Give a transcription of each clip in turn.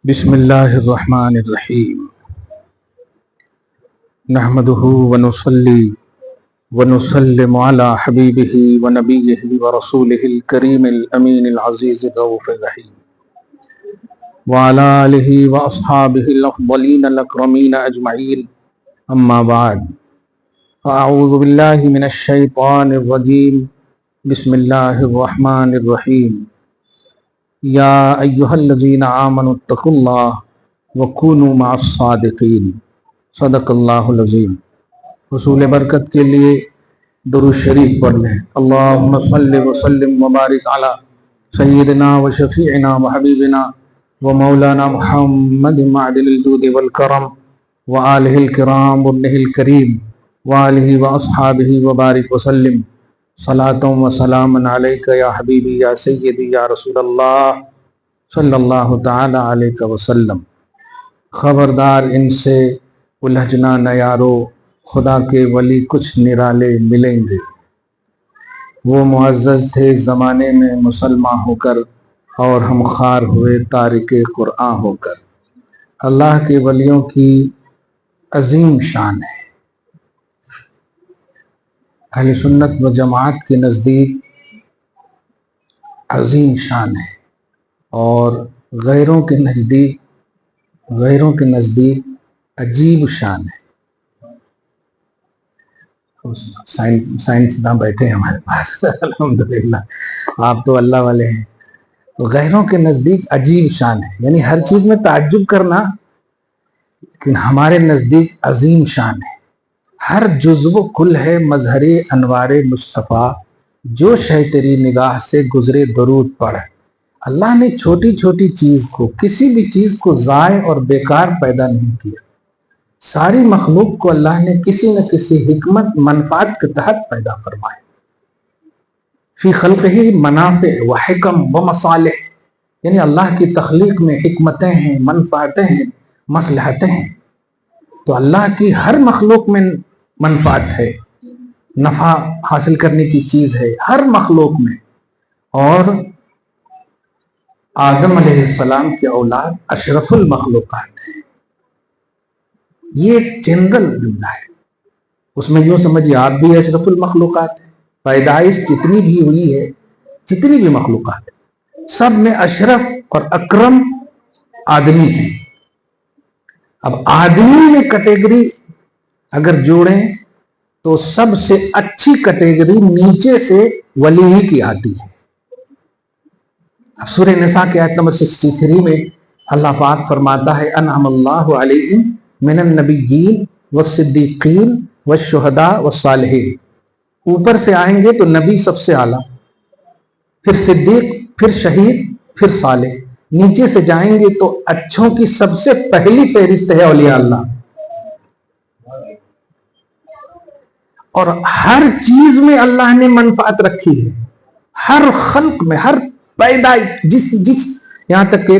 بسم اللہ الرحمن الرحیم نحمده ونصلی ونسلم علی حبیبہ ونبیہ ورسولہ الکریم الامین العزیز الرؤوف الرحیم وعلی آلہ واصحابہ الافضلین الاکرمین اجمعین اما بعد فاعوذ باللہ من الشیطان الرجیم بسم اللہ الرحمن الرحیم یا ایہا الذین آمنوا اتقوا اللہ وکونوا مع الصادقین صدق اللہ العظیم۔ حصول برکت کے لیے درود شریف پڑھ لیں۔ اللہم صلی وسلم وبارک علی سیدنا و شفیعنا و حبیبنا و مولانا محمد معدن الجود والکرم و آلہ الکرام وابنہ الکریم و آلہ و اصحابہ وبارک وسلم صلاۃ و سلام علیک یا حبیبی یا سیدی یا رسول اللہ صلی اللہ تعالی علیہ وسلم۔ خبردار ان سے الجھنا نہ یارو، خدا کے ولی کچھ نرالے ملیں گے۔ وہ معزز تھے زمانے میں مسلمان ہو کر، اور ہم خوار ہوئے تارک قرآن ہو کر۔ اللہ کے ولیوں کی عظیم شان ہے۔ اہل سنت و جماعت کے نزدیک عظیم شان ہے، اور غیروں کے نزدیک عجیب شان ہے۔ سائنسداں بیٹھے ہیں ہمارے پاس الحمدللہ، آپ تو اللہ والے ہیں۔ غیروں کے نزدیک عجیب شان ہے، یعنی ہر چیز میں تعجب کرنا، لیکن ہمارے نزدیک عظیم شان ہے۔ ہر جزو کل ہے مظہر انوار مصطفیٰ، جو شے تیری نگاہ سے گزرے درود پڑھ۔ اللہ نے چھوٹی چھوٹی چیز کو، کسی بھی چیز کو ضائع اور بیکار پیدا نہیں کیا۔ ساری مخلوق کو اللہ نے کسی نہ کسی حکمت منفعت کے تحت پیدا فرمایا۔ فی خلقہ منافع و حکم و مصالح، یعنی اللہ کی تخلیق میں حکمتیں ہیں، منفعتیں ہیں، مصلحتیں ہیں۔ تو اللہ کی ہر مخلوق میں منفعت ہے، نفع حاصل کرنے کی چیز ہے ہر مخلوق میں۔ اور آدم علیہ السلام کی اولاد اشرف المخلوقات ہے۔ یہ ایک جنرل جملہ ہے، اس میں یوں سمجھیے آپ بھی اشرف المخلوقات ہیں۔ پیدائش جتنی بھی ہوئی ہے، جتنی بھی مخلوقات ہے، سب میں اشرف اور اکرم آدمی ہیں۔ اب آدمی میں کیٹیگری اگر جوڑیں تو سب سے اچھی کیٹیگری نیچے سے ولی ہی کی آتی ہے۔ اب سورہ نساء کی آیت نمبر 63 میں اللہ پاک فرماتا ہے انعم اللہ علیہم من النبیین والصدیقین والشہداء والصالحین۔ اوپر سے آئیں گے تو نبی سب سے اعلیٰ، پھر صدیق، پھر شہید، پھر صالح۔ نیچے سے جائیں گے تو اچھوں کی سب سے پہلی فہرست ہے اولیاء اللہ۔ اور ہر چیز میں اللہ نے منفعت رکھی ہے، ہر خلق میں، ہر پیدائش، جس یہاں تک کہ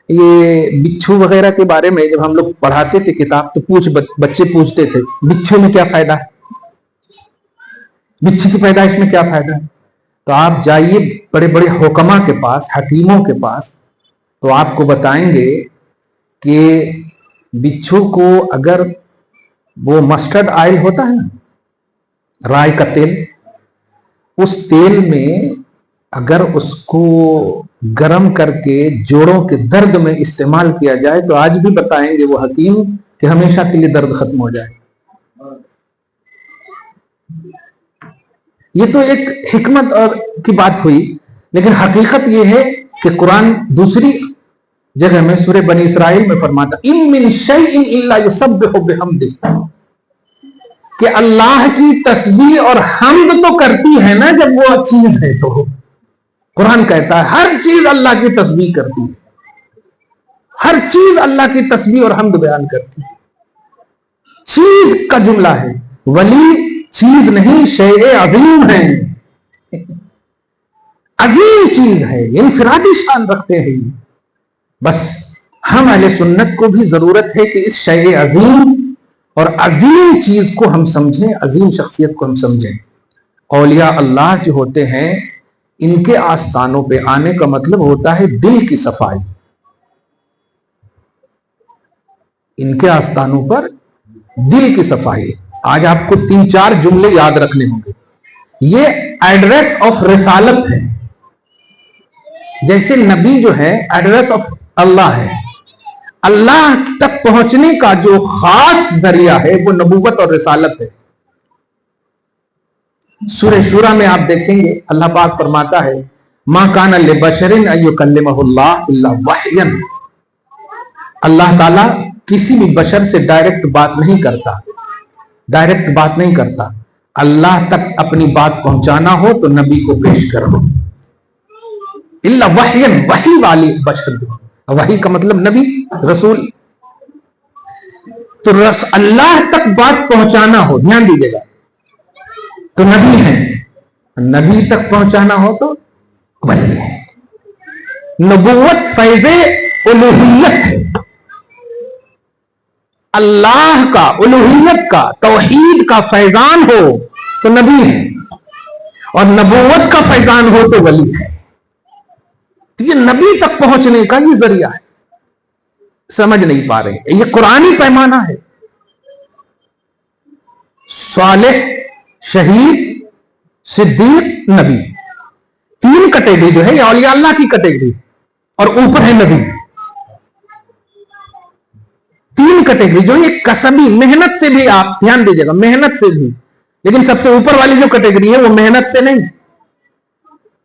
یہ بچھو وغیرہ کے بارے میں جب ہم لوگ پڑھاتے تھے کتاب تو بچے پوچھتے تھے بچھو میں کیا فائدہ ہے، بچھی کی پیدائش میں کیا فائدہ ہے؟ تو آپ جائیے بڑے بڑے حکماء کے پاس، حکیموں کے پاس، تو آپ کو بتائیں گے کہ بچھو کو اگر وہ مسٹرڈ آئل ہوتا ہے نا، رائی کا تیل، اس تیل میں اگر اس کو گرم کر کے جوڑوں کے درد میں استعمال کیا جائے تو آج بھی بتائیں گے وہ حکیم کہ ہمیشہ کے لیے درد ختم ہو جائے۔ یہ تو ایک حکمت اور کی بات ہوئی، لیکن حقیقت یہ ہے کہ قرآن دوسری جگہ میں سورہ بنی اسرائیل میں فرماتا ان من شیء الا یسبح بحمدہ، کہ اللہ کی تسبیح اور حمد تو کرتی ہے نا جب وہ چیز ہے۔ تو قرآن کہتا ہے ہر چیز اللہ کی تسبیح کرتی ہے، ہر چیز اللہ کی تسبیح اور حمد بیان کرتی ہے۔ چیز کا جملہ ہے، ولی چیز نہیں، شیء عظیم ہے، عظیم چیز ہے، انفرادی شان رکھتے ہیں۔ بس ہم اہل سنت کو بھی ضرورت ہے کہ اس شیء عظیم اور عظیم چیز کو ہم سمجھیں، عظیم شخصیت کو ہم سمجھیں۔ اولیاء اللہ جو ہوتے ہیں، ان کے آستانوں پہ آنے کا مطلب ہوتا ہے دل کی صفائی۔ ان کے آستانوں پر دل کی صفائی. آج آپ کو 3-4 جملے یاد رکھنے ہوں گے. یہ ایڈریس آف رسالت ہے. جیسے نبی جو ہے ایڈریس آف اللہ ہے. اللہ تک پہنچنے کا جو خاص ذریعہ ہے وہ نبوت اور رسالت ہے. سورہ شورى میں آپ دیکھیں گے اللہ پاک فرماتا ہے ما کان لبشر ان یکلمہ اللہ الا وحیا. اللہ تعالیٰ کسی بھی بشر سے ڈائریکٹ بات نہیں کرتا. اللہ تک اپنی بات پہنچانا ہو تو نبی کو پیش کرو. الا وحیا، وحی والی بشر. وحی کا مطلب نبی، رسول. تو اللہ تک بات پہنچانا ہو، دھیان دیجیے گا، تو نبی ہے. نبی تک پہنچانا ہو تو ولی ہے. نبوت فیض الوہیت ہے. اللہ کا، الوہیت کا، توحید کا فیضان ہو تو نبی ہے، اور نبوت کا فیضان ہو تو ولی ہے. تو یہ نبی تک پہنچنے کا یہ ذریعہ ہے. سمجھ نہیں پا رہے. یہ قرآنی پیمانہ ہے. صالح، شہید، صدیق، نبی، 3 کیٹیگری جو ہے یہ اولیاء اللہ کی کیٹیگری، اور اوپر ہے نبی. 3 کیٹیگری جو یہ کسبی، محنت سے بھی، آپ دھیان دیجیے گا، محنت سے بھی. لیکن سب سے اوپر والی جو کیٹیگری ہے وہ محنت سے نہیں.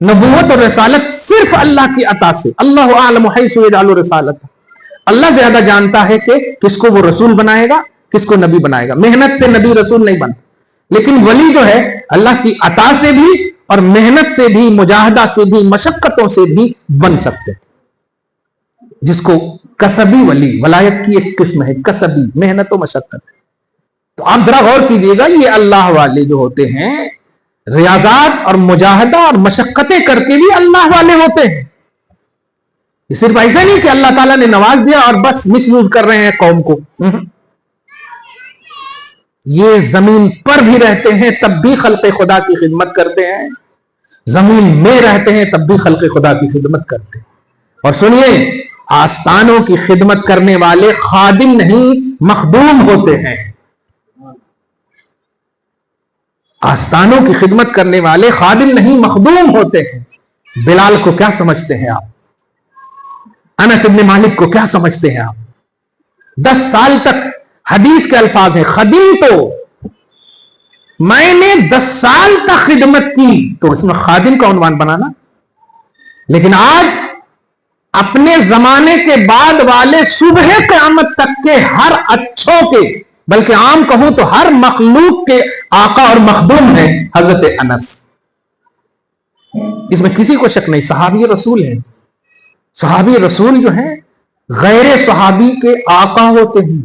نبوت اور رسالت صرف اللہ کی عطا سے. اللہ اعلم حیث یجعل رسالت. اللہ زیادہ جانتا ہے کہ کس کو وہ رسول بنائے گا، کس کو نبی بنائے گا. محنت سے نبی رسول نہیں بنتا. لیکن ولی جو ہے اللہ کی عطا سے بھی اور محنت سے بھی، مجاہدہ سے بھی، مشقتوں سے بھی بن سکتے، جس کو کسبی ولی، ولایت کی ایک قسم ہے کسبی، محنت و مشقت. تو آپ ذرا غور کیجئے گا، یہ اللہ والے جو ہوتے ہیں ریاضات اور مجاہدہ اور مشقتیں کر کے بھی اللہ والے ہوتے ہیں. یہ صرف ایسا نہیں کہ اللہ تعالیٰ نے نواز دیا اور بس مس یوز کر رہے ہیں قوم کو. یہ زمین پر بھی رہتے ہیں تب بھی خلق خدا کی خدمت کرتے ہیں، زمین میں رہتے ہیں تب بھی خلق خدا کی خدمت کرتے ہیں. اور سنیے، آستانوں کی خدمت کرنے والے خادم نہیں مخدوم ہوتے ہیں. آستانوں کی خدمت کرنے والے خادم نہیں مخدوم ہوتے ہیں. بلال کو کیا سمجھتے ہیں آپ؟ انس بن مالک کو کیا سمجھتے ہیں آپ؟ 10 سال تک حدیث کے الفاظ ہیں، خدیم تو میں نے 10 سال تک خدمت کی، تو اس میں خادم کا عنوان بنانا. لیکن آج اپنے زمانے کے بعد والے صبح قیامت تک کے ہر اچھوں کے، بلکہ عام کہوں تو ہر مخلوق کے آقا اور مخدوم ہیں حضرت انس. اس میں کسی کو شک نہیں، صحابی رسول ہیں. صحابی رسول جو ہیں غیر صحابی کے آقا ہوتے ہیں،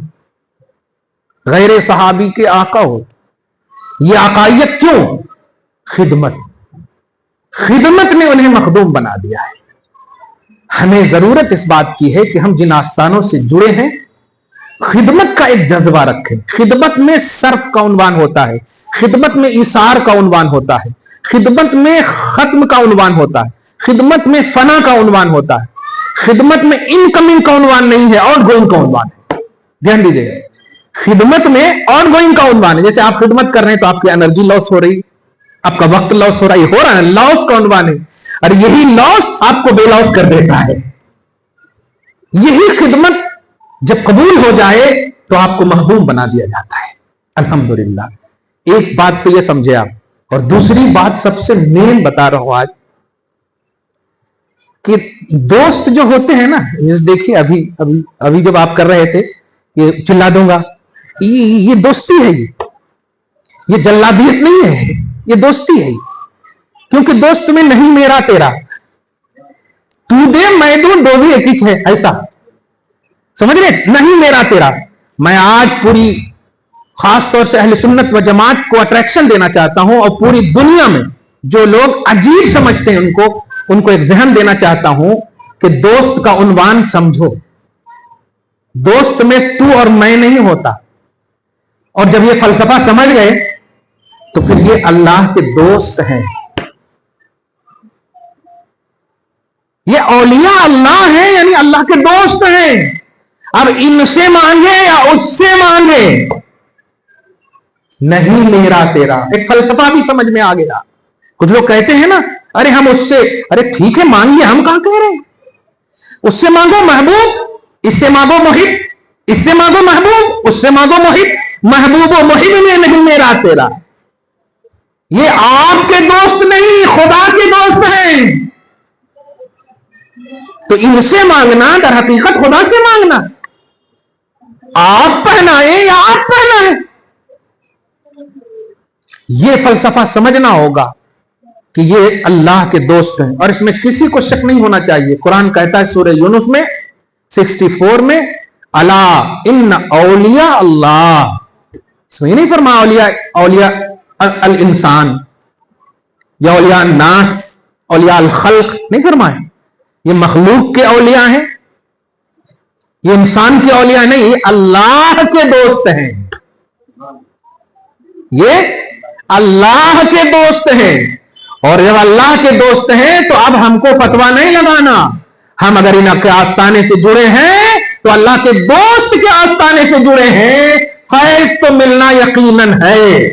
غیر صحابی کے آقا ہوتے. یہ آقائیت کیوں؟ خدمت نے انہیں مخدوم بنا دیا ہے. ہمیں ضرورت اس بات کی ہے کہ ہم جن آستانوں سے جڑے ہیں خدمت کا ایک جذبہ رکھیں. خدمت میں صرف کا عنوان ہوتا ہے، خدمت میں ایثار کا عنوان ہوتا ہے، خدمت میں ختم کا عنوان ہوتا ہے، خدمت میں فنا کا عنوان ہوتا ہے. خدمت میں انکمنگ کا عنوان نہیں ہے، آؤٹ گوئنگ کا عنوان ہے. دھیان دیجیے گا، خدمت میں آؤٹ گوئنگ کا عنوان ہے. جیسے آپ خدمت کر رہے ہیں تو آپ کی انرجی لاس ہو رہی، آپ کا وقت لاس ہو رہا، یہ ہو رہا ہے، لاس کا عنوان ہے. اور یہی لاس آپ کو بے لاس کر دیتا ہے. یہی خدمت جب قبول ہو جائے تو آپ کو مخدوم بنا دیا جاتا ہے. الحمدللہ. ایک بات تو یہ سمجھے آپ، اور دوسری بات سب سے مین بتا رہا ہوں آج، کہ دوست جو ہوتے ہیں نا، دیکھیے ابھی جب آپ کر رہے تھے کہ چلا دوں گا، یہ دوستی ہے، یہ جلادیت نہیں ہے، یہ دوستی ہے. کیونکہ دوست میں نہیں میرا تیرا، تو دے میں دوں، دو بھی ایک ہی ہے، ایسا سمجھ رہے؟ نہیں میرا تیرا. میں آج پوری خاص طور سے اہل سنت و جماعت کو اٹریکشن دینا چاہتا ہوں، اور پوری دنیا میں جو لوگ عجیب سمجھتے ہیں ان کو ایک ذہن دینا چاہتا ہوں کہ دوست کا عنوان سمجھو. دوست میں تو اور میں نہیں ہوتا. اور جب یہ فلسفہ سمجھ گئے تو پھر یہ اللہ کے دوست ہیں، یہ اولیاء اللہ ہیں، یعنی اللہ کے دوست ہیں. अब इनसे मांगे या उससे मांगे, नहीं मेरा तेरा। एक फलसफा भी समझ में आ गया। कुछ लोग कहते हैं ना, अरे हम उससे, अरे ठीक है मांगिए, हम कहां कह रहे हैं। उससे मांगो महबूब, इससे मांगो मोहिब, इससे मांगो महबूब, उससे मांगो मोहिब। महबूब और मोहिब में नहीं मेरा तेरा। ये आपके दोस्त नहीं, खुदा के दोस्त हैं। तो इनसे मांगना दर हकीकत खुदा से मांगना। आप पहनाए या आप पहनाए, यह फलसफा समझना होगा कि ये अल्लाह के दोस्त हैं। और इसमें किसी को शक नहीं होना चाहिए। कुरान कहता है सूरह यूनुस में 64 में, अला इन औलिया अल्लाह। इसमें नहीं फरमाया औलिया औलिया अल इंसान या औलिया नास, औलिया अल खल्क नहीं फरमाया। ये मखलूक के औलिया हैं, ये इंसान के औलिया नहीं, ये अल्लाह के दोस्त हैं। ये अल्लाह के दोस्त हैं। और जब अल्लाह के दोस्त हैं तो अब हमको फतवा नहीं लगाना। हम अगर इनके आस्ताने से जुड़े हैं तो अल्लाह के दोस्त के आस्ताने से जुड़े हैं। फैज तो मिलना यकीनन है,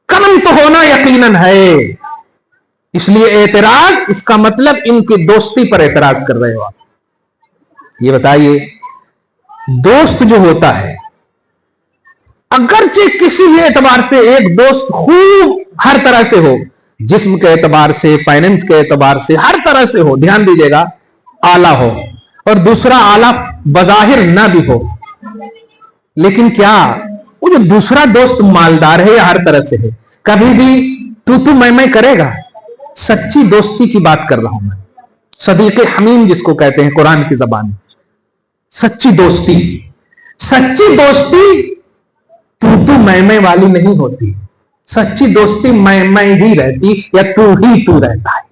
करम तो होना यकीनन है। इसलिए एतराज, इसका मतलब इनकी दोस्ती पर एतराज कर रहे हो आप। ये बताइए, दोस्त जो होता है, अगरचे किसी भी एतबार से एक दोस्त खूब हर तरह से हो, जिस्म के एतबार से, फाइनेंस के एतबार से, हर तरह से हो, ध्यान दीजिएगा, आला हो, और दूसरा आला बजाहिर ना भी हो, लेकिन क्या वो जो दूसरा दोस्त मालदार है या हर तरह से है, कभी भी तू मैं करेगा? सच्ची दोस्ती की बात कर रहा हूं मैं, सदीक़े हमीम जिसको कहते हैं कुरान की जबान में। सच्ची दोस्ती, सच्ची दोस्ती तू मैं वाली नहीं होती। सच्ची दोस्ती मैं ही रहती या तू रहता है।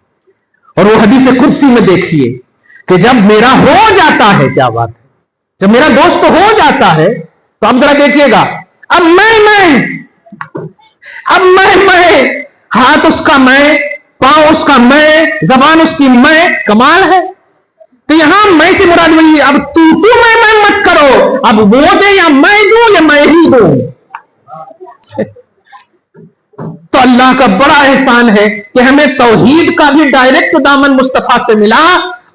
और वो हदीस कुदसी में देखिए कि जब मेरा हो जाता है, क्या बात है, जब मेरा दोस्त हो जाता है तो अब जरा देखिएगा, अब मैं, हाथ उसका मैं, पांव उसका मैं, जबान उसकी मैं, कमाल है। तो यहां मैं से मुराद वही, अब तू मैं मत करो, अब वो दे या मैं दूं या मैं ही दूं। तो अल्लाह का बड़ा एहसान है कि हमें तौहीद का भी डायरेक्ट दामन मुस्तफा से मिला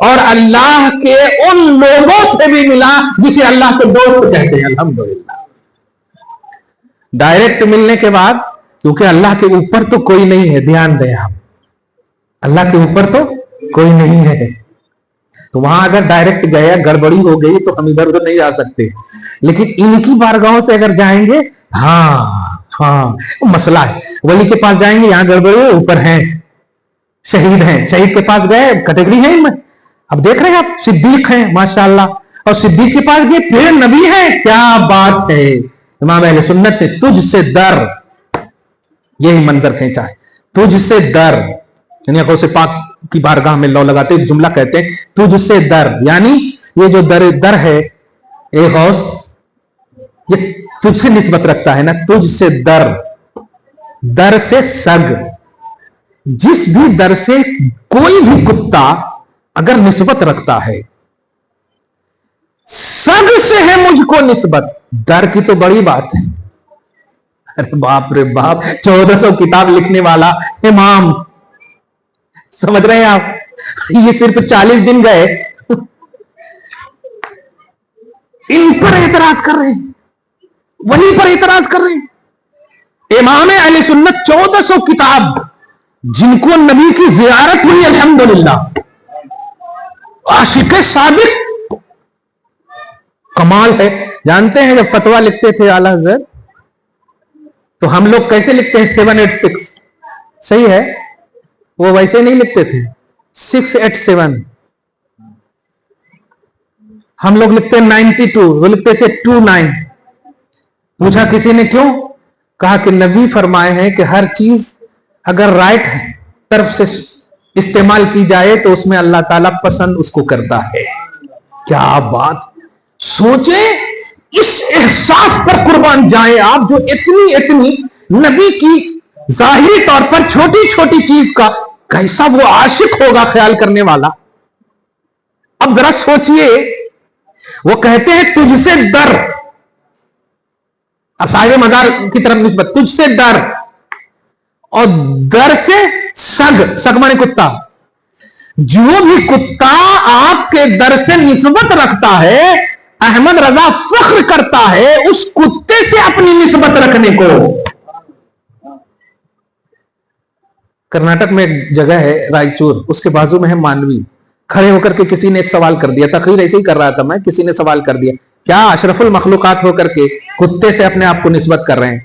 और अल्लाह के उन लोगों से भी मिला जिसे अल्लाह के दोस्त कहते हैं। अल्हम्दुलिल्लाह, डायरेक्ट मिलने के बाद, क्योंकि अल्लाह के ऊपर तो कोई नहीं है, ध्यान दें आप, अल्लाह के ऊपर तो कोई नहीं है। तो वहां अगर डायरेक्ट गया, गड़बड़ी हो गई तो हम इधर उधर नहीं जा सकते, लेकिन इनकी बारगाहों से अगर जाएंगे, हाँ मसला है। वली के पास जाएंगे, यहां गड़बड़ी है, ऊपर हैं, शहीद हैं, शहीद के पास गए, कैटेगरी है इनमें। अब देख रहे हैं आप, सिद्दीक हैं माशाअल्लाह, और सिद्दीक के पास गए फिर नबी है, क्या बात है। इमाम अहले सुन्नत ने तुझसे दर, यही मंजर खींचा है, तुझसे दर, यानी गौसे पाक की बारगाह में लौ लगाते एक जुमला कहते हैं तुझसे दर, यानी ये जो दर है, ए गौस, ये तुझसे निस्बत रखता है ना, तुझसे दर से सग, जिस भी दर से कोई भी कुत्ता अगर निस्बत रखता है, सग से है मुझको निस्बत, दर की तो बड़ी बात है। अरे बाप रे बाप, 1400 किताब लिखने वाला इमाम, समझ रहे हैं आप, ये सिर्फ 40 दिन गए इन पर एतराज कर रहे हैं, वहीं पर एतराज कर रहे हैं। इमाम अहले सुन्नत 1400 किताब, जिनको नबी की जियारत हुई अल्हम्दुलिल्लाह, आशिक सादिक, कमाल है। जानते हैं जब फतवा लिखते थे आला हज़रत, तो हम लोग कैसे लिखते हैं 786, सही है, वो वैसे नहीं लिखते थे 687, हम लोग लिखते हैं 92, वो लिखते थे 29। पूछा किसी ने क्यों, कहा कि नबी फरमाए हैं कि हर चीज अगर राइट तरफ से इस्तेमाल की जाए तो उसमें अल्लाह ताला पसंद उसको करता है। क्या बात, सोचे, इस एहसास पर कुर्बान जाए आप, जो इतनी नबी की जाहिरी तौर पर छोटी छोटी चीज का कैसा वो आशिक होगा ख्याल करने वाला। अब जरा सोचिए وہ کہتے ہیں تجھ سے ڈر، اب صاحب مزار کی طرف نسبت، تجھ سے ڈر، اور ڈر سے سگ، سگ مانے کتا، جو بھی کتا آپ کے ڈر سے نسبت رکھتا ہے احمد رضا فخر کرتا ہے اس کتے سے اپنی نسبت رکھنے کو۔ کرناٹک میں ایک جگہ ہے رائچور، اس کے بازو میں ہے مانوی، کھڑے ہو کر کے کسی نے ایک سوال کر دیا، تقریر ایسے ہی کر رہا تھا میں، کسی نے سوال کر دیا، کیا اشرف المخلوقات ہو کر کے کتے سے اپنے آپ کو نسبت کر رہے ہیں؟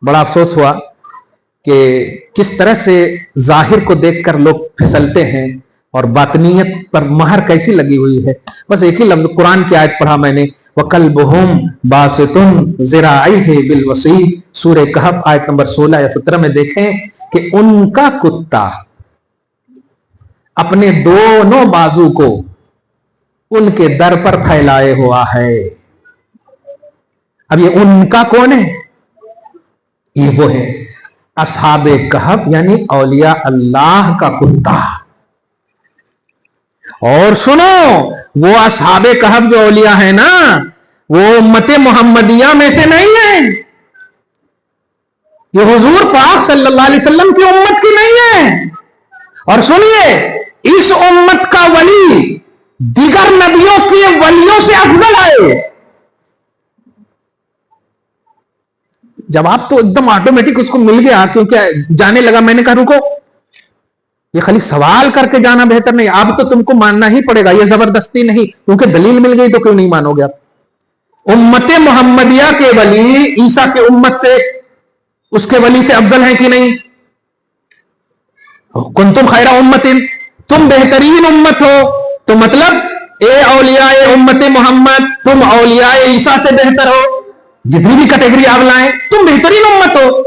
بڑا افسوس ہوا کہ کس طرح سے ظاہر کو دیکھ کر لوگ پھسلتے ہیں اور باطنیت پر مہر کیسی لگی ہوئی ہے۔ بس ایک ہی لفظ قرآن کی آیت پڑھا میں نے، وَقَلْبُهُمْ بَاسِطٌ ذِرَاعَيْهِ بِالْوَصِيدِ، سورہ کہف آیت نمبر 16 یا 17 میں دیکھیں کہ ان کا کتا اپنے دونوں بازو کو ان کے در پر پھیلائے ہوا ہے۔ اب یہ ان کا کون ہے؟ یہ وہ ہے اصحاب کہف، یعنی اولیاء اللہ کا کتا۔ اور سنو، وہ اصحاب کہف جو اولیاء ہیں نا، وہ امت محمدیہ میں سے نہیں ہیں، یہ حضور پاک صلی اللہ علیہ وسلم کی امت کی نہیں ہے۔ اور سنیے، اس امت کا ولی دیگر نبیوں کے ولیوں سے افضل ہے۔ جواب تو ایک دم آٹومیٹک اس کو مل گیا، کیونکہ جانے لگا۔ میں نے کہا رکو، یہ خالی سوال کر کے جانا بہتر نہیں، اب تو تم کو ماننا ہی پڑے گا، یہ زبردستی نہیں، کیونکہ دلیل مل گئی تو کیوں نہیں مانو گے آپ؟ امت محمدیہ کے ولی عیسیٰ کے امت سے، اس کے ولی سے افضل ہیں کہ نہیں؟ کنتم خیر امت، تم بہترین امت ہو، تو مطلب اے اولیاء امت محمد، تم اولیاء عیسیٰ سے بہتر ہو، جتنی بھی کیٹیگری آپ لائیں تم بہترین امت ہو۔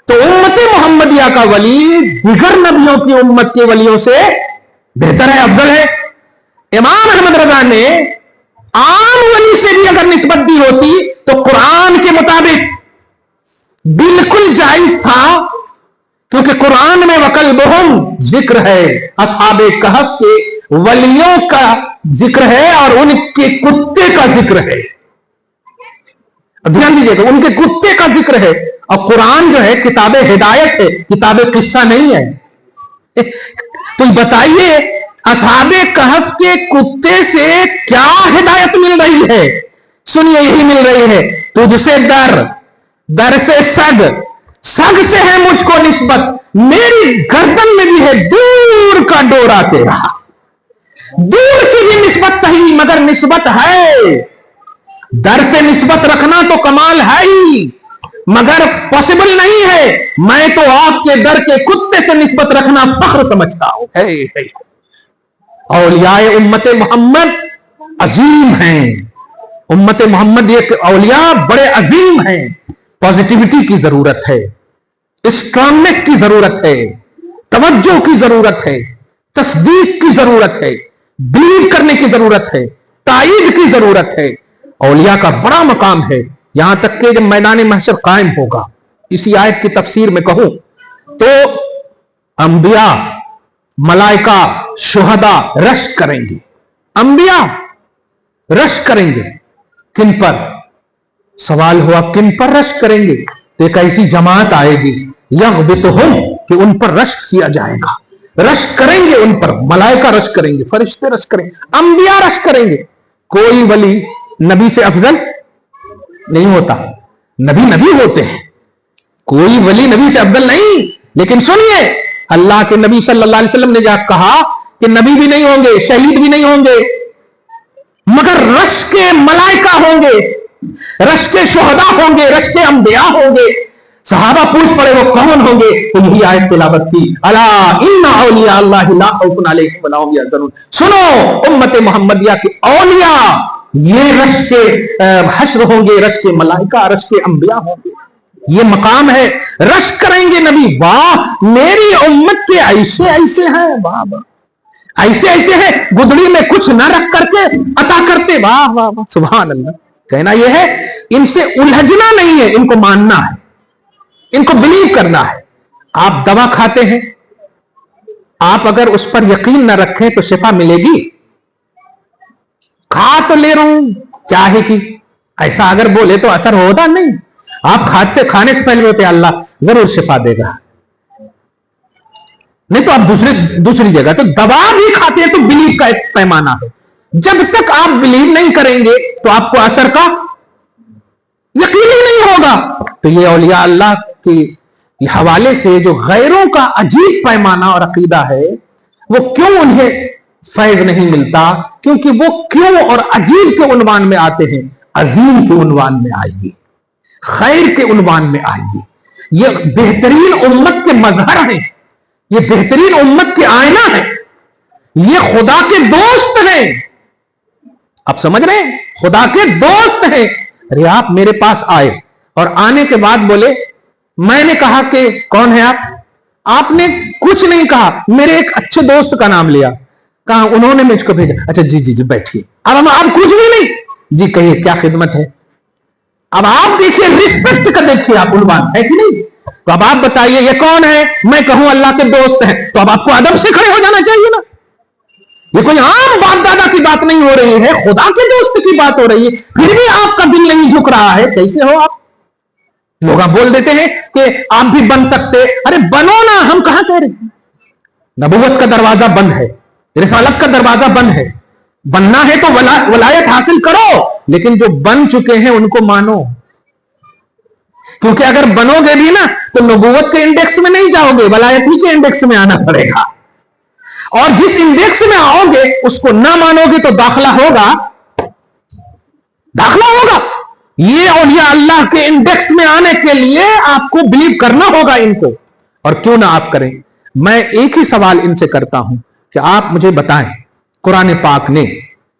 تو امت محمدیہ کا ولی دیگر نبیوں کی امت کے ولیوں سے بہتر ہے، افضل ہے۔ امام احمد رضا نے عام ولی سے بھی اگر نسبت دی ہوتی تو قرآن کے مطابق بالکل جائز تھا، کیونکہ قرآن میں وَقَلْبُهُمْ ذکر ہے، اصحاب کہف کے ولیوں کا ذکر ہے اور ان کے کتے کا ذکر ہے۔ دھیان دیجیے گا، ان کے کتے کا ذکر ہے، اور قرآن جو ہے کتاب ہدایت ہے، کتاب قصہ نہیں ہے۔ تو بتائیے اصحاب کہف کے کتے سے کیا ہدایت مل رہی ہے؟ سنیے، یہی مل رہی ہے، تجھ سے ڈر، در سے سگ، سگ سے ہے مجھ کو نسبت، میری گردن میں بھی ہے دور کا ڈورا تیرا۔ دور کی بھی نسبت صحیح، مگر نسبت ہے، در سے نسبت رکھنا تو کمال ہے ہی، مگر پاسبل نہیں ہے۔ میں تو آپ کے در کے کتے سے نسبت رکھنا فخر سمجھتا ہوں۔ اولیاء امت محمد عظیم ہیں، امت محمد یہ اولیاء بڑے عظیم ہیں۔ پازیٹیوٹی کی ضرورت ہے، اسٹرانگنس کی ضرورت ہے، توجہ کی ضرورت ہے، تصدیق کی ضرورت ہے، بلیو کرنے کی ضرورت ہے، تائید کی ضرورت ہے۔ اولیاء کا بڑا مقام ہے، یہاں تک کہ جب میدان محشر قائم ہوگا، اسی آیت کی تفسیر میں کہوں تو انبیاء، ملائکہ، شہداء رشک کریں گے۔ انبیاء رشک کریں گے، کن پر؟ سوال ہوا کن پر رشک کریں گے؟ تو ایک ایسی جماعت آئے گی یغبطہم، کہ ان پر رشک کیا جائے گا، رشک کریں گے ان پر، ملائکہ رشک کریں گے، فرشتے رشک کریں گے، انبیاء رشک کریں گے۔ کوئی ولی نبی سے افضل نہیں ہوتا، نبی نبی ہوتے ہیں، کوئی ولی نبی سے افضل نہیں۔ لیکن سنیے، اللہ کے نبی صلی اللہ علیہ وسلم نے جا کہا کہ نبی بھی نہیں ہوں گے، شہید بھی نہیں ہوں گے، مگر رش کے ملائکہ ہوں گے، رش کے شہداء ہوں گے، رش کے انبیاء ہوں گے۔ صحابہ پوچھ پڑے وہ کون ہوں گے؟ تو یہی آیت تلاوت کی، الا ان اولیاء اللہ لا خوف علیہم ولا هم يحزنون۔ سنو، امت محمدیہ کے اولیاء یہ رش کے حشر ہوں گے، رش کے ملائکہ، رش کے انبیاء ہوں گے، یہ مقام ہے۔ رش کریں گے نبی، واہ میری امت کے ایسے ایسے ہیں، واہ واہ ایسے ایسے ہیں، گدڑی میں کچھ نہ رکھ کر کے عطا کرتے، واہ واہ واہ سبحان اللہ۔ کہنا یہ ہے ان سے الجھنا نہیں ہے، ان کو ماننا ہے، ان کو بلیو کرنا ہے۔ آپ دوا کھاتے ہیں، آپ اگر اس پر یقین نہ رکھیں تو شفا ملے گی؟ کھا تو لے رہا ہوں کیا ہے کی، ایسا اگر بولے تو اثر ہوتا نہیں. آپ کھانے سے پہلے ہوتے اللہ ضرور شفا دے گا، نہیں تو آپ دوسری جگہ تو دوا بھی کھاتے ہیں تو بلیو کا ایک پیمانہ ہے. جب تک آپ بلیو نہیں کریں گے تو آپ کو اثر کا یقین ہی نہیں ہوگا. تو یہ اولیاء اللہ کے حوالے سے جو غیروں کا عجیب پیمانہ اور عقیدہ ہے، وہ کیوں انہیں فیض نہیں ملتا؟ کیونکہ وہ کیوں اور عجیب کے عنوان میں آتے ہیں. عظیم کے عنوان میں آئیے، خیر کے عنوان میں آئیے. یہ بہترین امت کے مظہر ہیں، یہ بہترین امت کے آئینہ ہیں، یہ خدا کے دوست ہیں. آپ سمجھ رہے ہیں؟ خدا کے دوست ہیں. ارے آپ میرے پاس آئے اور آنے کے بعد بولے میں نے کہا کہ کون ہے آپ نے کچھ نہیں کہا، میرے ایک اچھے دوست کا نام لیا، کہا انہوں نے مجھ کو بھیجا. اچھا جی بیٹھیے. اب کچھ بھی نہیں، جی کہیے کیا خدمت ہے. اب آپ دیکھیے رسپیکٹ کا دیکھیے آپ عنوان ہے کہ نہیں. تو اب آپ بتائیے یہ کون ہے؟ میں کہوں اللہ کے دوست ہیں تو اب آپ کو ادب سے کھڑے ہو جانا چاہیے نا. یہ کوئی عام باپ دادا کی بات نہیں ہو رہی ہے، خدا کے دوست کی بات ہو رہی ہے. پھر بھی آپ کا دل نہیں جھک رہا ہے، کیسے ہو آپ؟ لوگ بول دیتے ہیں کہ آپ بھی بن سکتے. ارے بنو نا، ہم کہاں کہہ رہے ہیں؟ نبوت کا دروازہ بند ہے، رسالت کا دروازہ بند ہے. بننا ہے تو ولایت حاصل کرو، لیکن جو بن چکے ہیں ان کو مانو. کیونکہ اگر بنو گے بھی نا تو نبوت کے انڈیکس میں نہیں جاؤ گے، ولایت ہی کے انڈیکس میں آنا پڑے گا. اور جس انڈیکس میں آؤ گے اس کو نہ مانو گے تو داخلہ ہوگا. یہ اولیاء اللہ کے انڈیکس میں آنے کے لیے آپ کو بلیو کرنا ہوگا ان کو. اور کیوں نہ آپ کریں. میں ایک ہی سوال ان سے کرتا ہوں کہ آپ مجھے بتائیں قرآن پاک نے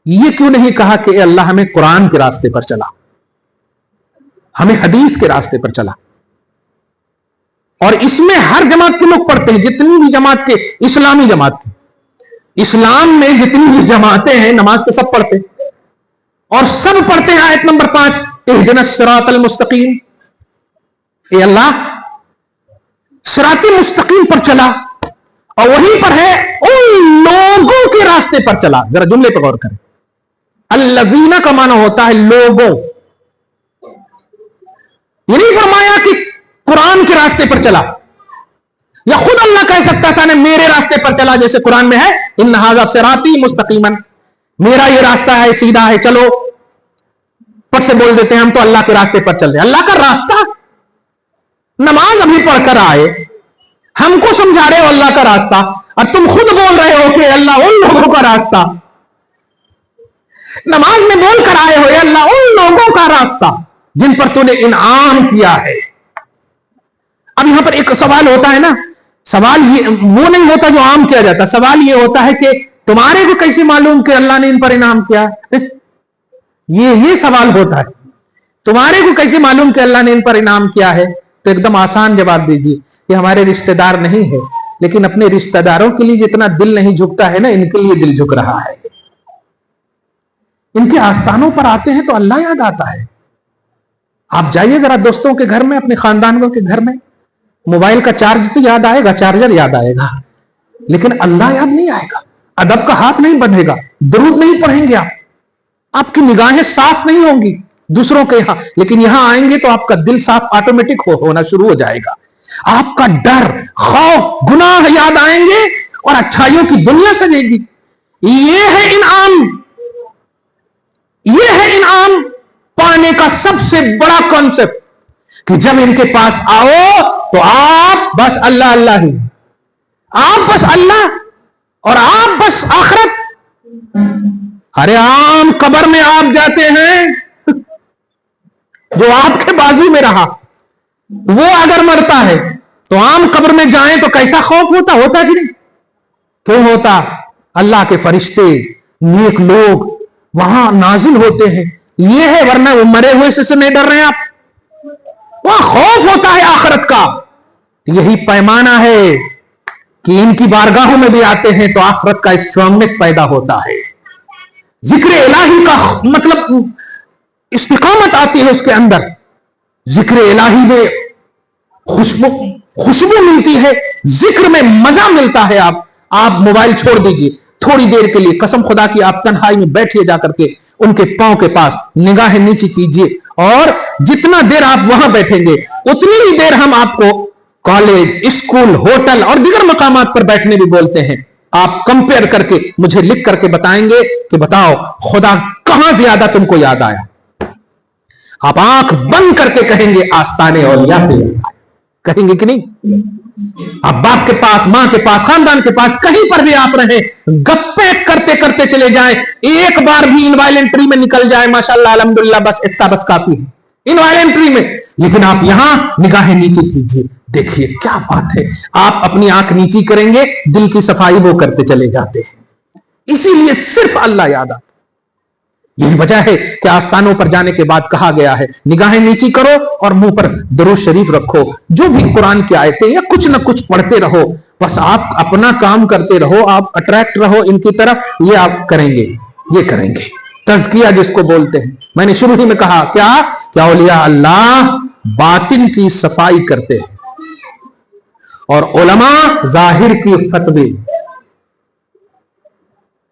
یہ کیوں نہیں کہا کہ اے اللہ ہمیں قرآن کے راستے پر چلا، ہمیں حدیث کے راستے پر چلا. اور اس میں ہر جماعت کے لوگ پڑھتے ہیں، جتنی بھی جماعت کے اسلامی جماعت کے، اسلام میں جتنی بھی جماعتیں ہیں نماز تو سب پڑھتے ہیں، اور سب پڑھتے ہیں آیت نمبر 5 اہدنا الصراط المستقیم. اے اللہ صراط مستقیم پر چلا، اور وہیں پر ہے ان لوگوں کے راستے پر چلا. ذرا جملے پر غور کریں. الذین کا معنی ہوتا ہے لوگوں. یہ نہیں فرمایا کہ قرآن کے راستے پر چلا، یا خود اللہ کہہ سکتا تھا نے میرے راستے پر چلا، جیسے قرآن میں ہے ان ھذا صراطی مستقیما، میرا یہ راستہ ہے سیدھا ہے، چلو پٹ سے بول دیتے ہیں ہم تو اللہ کے راستے پر چل رہے. اللہ کا راستہ نماز ابھی پڑھ کر آئے، ہم کو سمجھا رہے ہو اللہ کا راستہ، اور تم خود بول رہے ہو کہ اللہ ان لوگوں کا راستہ. نماز میں بول کر آئے ہو اللہ ان لوگوں کا راستہ جن پر تو نے انعام کیا ہے. اب یہاں پر ایک سوال ہوتا ہے نا، سوال یہ وہ نہیں ہوتا جو عام کیا جاتا، سوال یہ ہوتا ہے کہ تمہارے کو کیسے معلوم کہ اللہ نے ان پر انعام کیا؟ یہ سوال ہوتا ہے، تمہارے کو کیسے معلوم کہ اللہ نے ان پر انعام کیا ہے؟ تو ایک دم آسان جواب دیجیے کہ ہمارے رشتہ دار نہیں ہے، لیکن اپنے رشتہ داروں کے لیے جتنا دل نہیں جھکتا ہے نا، ان کے لیے دل جھک رہا ہے. ان کے آستانوں پر آتے ہیں تو اللہ یاد آتا ہے. آپ جائیے ذرا دوستوں کے گھر میں، اپنے خاندانوں کے گھر میں، موبائل کا چارج تو یاد آئے گا، چارجر یاد آئے گا، لیکن اللہ یاد نہیں آئے گا. ادب کا ہاتھ نہیں بڑھے گا، درود نہیں پڑھیں گے آپ کی نگاہیں صاف نہیں ہوں گی دوسروں کے یہاں، لیکن یہاں آئیں گے تو آپ کا دل صاف آٹومیٹک ہونا شروع ہو جائے گا. آپ کا ڈر، خوف، گناہ یاد آئیں گے اور اچھائیوں کی دنیا سجے گی. یہ ہے انعام، یہ ہے انعام پانے کا سب سے بڑا کانسیپٹ، کہ جب ان کے پاس آؤ تو آپ بس اللہ اللہ ہی، آپ بس اللہ اور آپ بس آخرت. ارے عام قبر میں آپ جاتے ہیں، جو آپ کے بازو میں رہا وہ اگر مرتا ہے تو عام قبر میں جائیں تو کیسا خوف ہوتا کہ نہیں؟ کیوں ہوتا؟ اللہ کے فرشتے، نیک لوگ وہاں نازل ہوتے ہیں. یہ ہے، ورنہ وہ مرے ہوئے سے نہیں ڈر رہے ہیں آپ، وہاں خوف ہوتا ہے آخرت کا. یہی پیمانہ ہے کہ ان کی بارگاہوں میں بھی آتے ہیں تو آخرت کا اسٹرانگنس پیدا ہوتا ہے. ذکر الہی کا مطلب استقامت آتی ہے اس کے اندر. ذکر الہی میں خوشبو ملتی ہے، ذکر میں مزہ ملتا ہے. आप मोबाइल छोड़ दीजिए थोड़ी देर के लिए, कसम खुदा की आप तन्हाई में बैठिए जाकर के उनके पांव के पास, निगाहें नीची कीजिए, और जितना देर आप वहां बैठेंगे उतनी ही देर हम आपको कॉलेज, स्कूल, होटल और दीगर मकामात पर बैठने भी बोलते हैं। आप कंपेयर करके मुझे लिख करके बताएंगे कि बताओ खुदा कहां ज्यादा तुमको याद आया। आप आंख बंद करके कहेंगे आस्ताने औलिया पे, कहेंगे कि नहीं? आप बाप के पास, मां के पास, खानदान के पास, कहीं पर भी आप रहे, गप्पे करते करते चले जाएं, एक बार भी इनवायलेंट ट्री में निकल जाए, माशाल्लाह अल्हम्दुलिल्लाह, बस इतना बस काफी है इनवायलेंट ट्री में। लेकिन आप यहां निगाहें नीचे कीजिए, देखिए क्या बात है। आप अपनी आंख नीची करेंगे, दिल की सफाई वो करते चले जाते हैं। इसीलिए सिर्फ अल्लाह याद आता। यही वजह है कि आस्थानों पर जाने के बाद कहा गया है निगाहें नीची करो और मुंह पर दुरूद शरीफ रखो। जो भी कुरान की आयतें या कुछ ना कुछ पढ़ते रहो, बस आप अपना काम करते रहो, आप अट्रैक्ट रहो इनकी तरफ, ये आप करेंगे, ये करेंगे। तज़किया जिसको बोलते हैं, मैंने शुरू ही में कहा क्या औलिया अल्लाह बातिन की सफाई करते हैं और उलमा जाहिर की फतवे,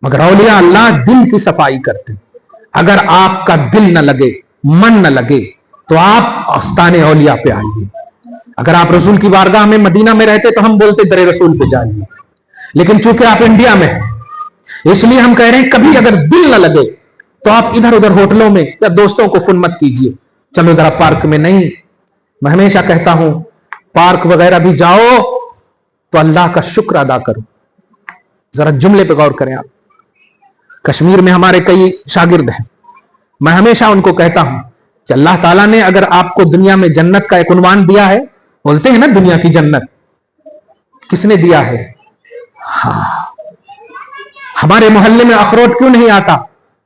मगर औलिया अल्लाह दिल की सफाई करते हैं। अगर आपका दिल न लगे, मन न लगे, तो आप आस्ताने औलिया पे आइए। अगर आप रसूल की बारगाह में मदीना में रहते तो हम बोलते दरे रसूल पे जाइए, लेकिन चूंकि आप इंडिया में हैं इसलिए हम कह रहे हैं कभी अगर दिल न लगे तो आप इधर उधर होटलों में या दोस्तों को फोन मत कीजिए, चलो जरा पार्क में। नहीं, मैं हमेशा कहता हूं पार्क वगैरह भी जाओ तो अल्लाह का शुक्र अदा करो। जरा जुमले पे गौर करें आप। कश्मीर में हमारे कई शागिर्द हैं, मैं हमेशा उनको कहता हूं कि अल्लाह ताला ने अगर आपको दुनिया में जन्नत का एक उन्वान दिया है, बोलते हैं ना दुनिया की जन्नत, किसने दिया है? हाँ, हमारे मोहल्ले में अखरोट क्यों नहीं आता,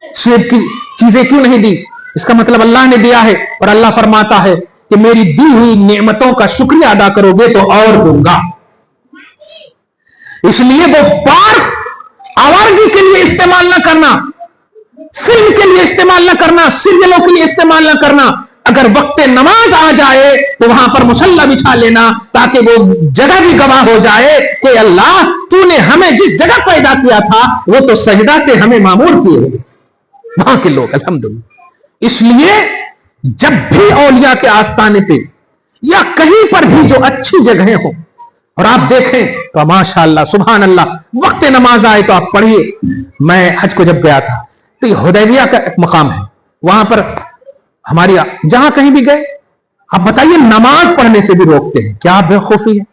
सेब की चीजें क्यों नहीं दी? इसका मतलब अल्लाह ने दिया है, और अल्लाह फरमाता है कि मेरी दी हुई नेमतों का शुक्रिया अदा करोगे तो और दूंगा। इसलिए वो पार्क आवारगी के लिए इस्तेमाल ना करना, फिल्म के लिए इस्तेमाल ना करना, सीरियलों के लिए इस्तेमाल ना करना। अगर वक्त नमाज आ जाए तो वहां पर मुसल्ला बिछा लेना, ताकि वो जगह भी गवाह हो जाए कि अल्लाह तूने हमें जिस जगह पैदा किया था वो तो सजदा से हमें मामूर किए हुए वहां के लोग, अल्हम्दुलिल्लाह। इसलिए जब भी औलिया के आस्थाने पे या कहीं पर भी जो अच्छी जगहें हो और आप देखें तो माशाअल्लाह सुभान अल्लाह, वक्त नमाज आए तो आप पढ़िए। मैं हज को जब गया था तो ये हुदैबिया का एक मकाम है, वहां पर हमारी जहां कहीं भी गए आप बताइए नमाज पढ़ने से भी रोकते हैं, क्या बेवकूफी है।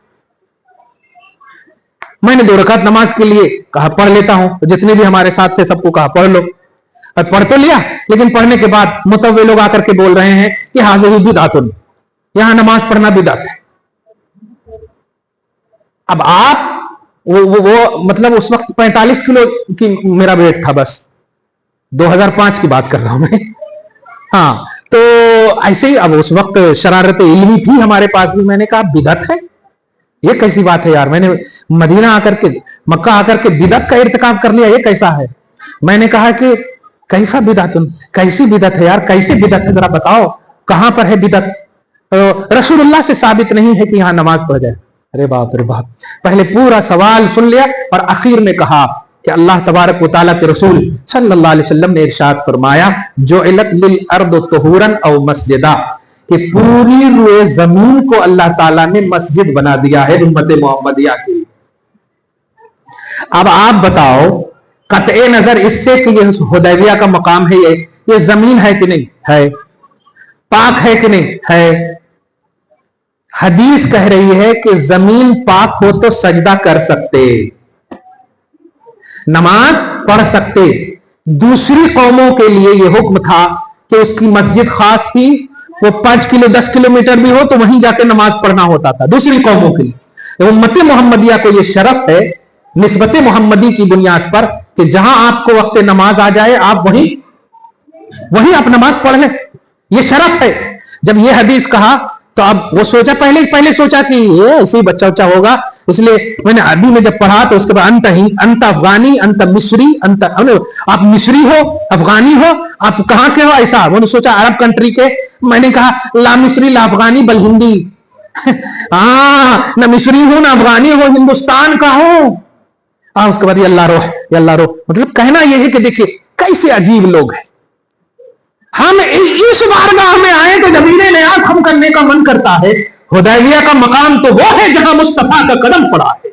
मैंने 2 रकात नमाज के लिए कहा पढ़ लेता हूं, तो जितने भी हमारे साथ थे सबको कहा पढ़ लो, और पढ़ तो लिया, लेकिन पढ़ने के बाद मुतव्वे लोग आकर के बोल रहे हैं कि हाज़िर बिदअतुन, यहां नमाज पढ़ना बिदअत है। अब आप वो मतलब उस वक्त 45 किलो की मेरा वेट था, बस 2005 की बात कर रहा हूं मैं। हाँ, तो ऐसे ही अब उस वक्त शरारत इल्मी थी हमारे पास भी। मैंने कहा बिदअत है, ये कैसी बात है यार। मैंने मदीना आकर के, मक्का आकर के बिदअत का इर्तिकाब कर लिया, ये कैसा है। मैंने कहा कि कैसा बिदअतुन, कैसी बिदअत है यार, कैसी बिदअत है, जरा बताओ कहां पर है बिदअत। रसूलुल्लाह से साबित नहीं है कि यहां नमाज पढ़ जाए। अरे बाप रे बाप, पहले पूरा सवाल सुन लिया और आखिर में कहा कि अल्लाह तबारक व तआला के रसूल सल्लल्लाहु अलैहि वसल्लम ने इरशाद फरमाया जुइलत लिल अर्द तुहूरन औ मस्जिदा, कि पूरी रुए जमीन को अल्लाह ताला ने मस्जिद बना दिया है उम्मत मोहम्मदिया के लिए। अब आप बताओ कतए नजर इससे कि ये हुदैबिया का मकाम है, ये जमीन है कि नहीं है, पाक है कि नहीं है। हदीस कह रही है कि जमीन पाक हो तो सजदा कर सकते, नमाज पढ़ सकते। दूसरी कौमों के लिए यह हुक्म था कि उसकी मस्जिद खास थी, वो 5 किलो 10 किलोमीटर भी हो तो वहीं जाके नमाज पढ़ना होता था दूसरी कौमों के लिए। उम्मत मोहम्मदिया को यह शरफ है निस्बत मोहम्मदी की बुनियाद पर कि जहां आपको वक्त नमाज आ जाए आप वहीं आप नमाज पढ़ लें, यह शरफ है। जब यह हदीस कहा तो अब वो सोचा, पहले सोचा कि ये ऐसे ही बच्चा होगा, इसलिए मैंने अरबी में जब पढ़ा तो उसके बाद अंत अफगानी, अंत मिस्री, आप मिस्री हो, अफगानी हो, आप कहां के हो, ऐसा मैंने सोचा अरब कंट्री के। मैंने कहा ला मिस्री ला अफगानी बल हिंदी। हाँ, ना मिस्री हूं ना अफगानी हो, हिंदुस्तान का हूं। उसके बाद ये अल्लाह रोह, ये अल्लाह रोह। मतलब कहना यह है कि देखिए कैसे अजीब लोग हैं। हम इस बारगाह में आए तो जमीने नियाज़ हम करने का मन करता है। हुदैबिया का मकाम तो वो है जहां मुस्तफा का कदम पड़ा है,